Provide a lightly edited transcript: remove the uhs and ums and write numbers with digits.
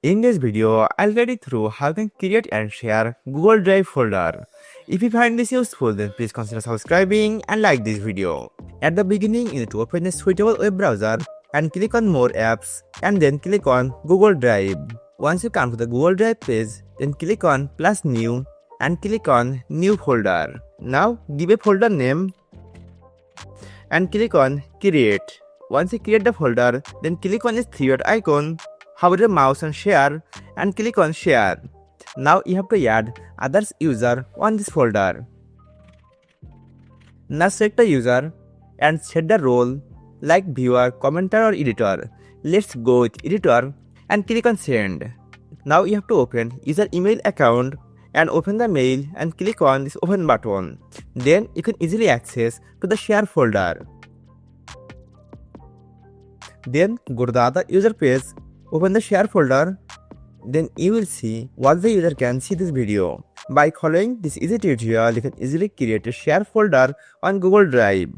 In this video, I'll guide you through how you can create and share Google Drive folder. If you find this useful, then please consider subscribing and like this video. At the beginning, you need to open a suitable web browser and click on More Apps and then click on Google Drive. Once you come to the Google Drive page, then click on plus New and click on New Folder. Now give a folder name and click on Create. Once you create the folder, then click on this three-dot icon, hover the mouse on Share and click on Share. Now you have to add others user on this folder. Now select the user and set the role like viewer, commenter or editor. Let's go with editor and click on send. Now you have to open user email account and open the mail and click on this open button. Then you can easily access to the share folder. Then go to the other user page, open the share folder. Then you will see what the user can see this video. By following this easy tutorial, you can easily create a share folder on Google Drive.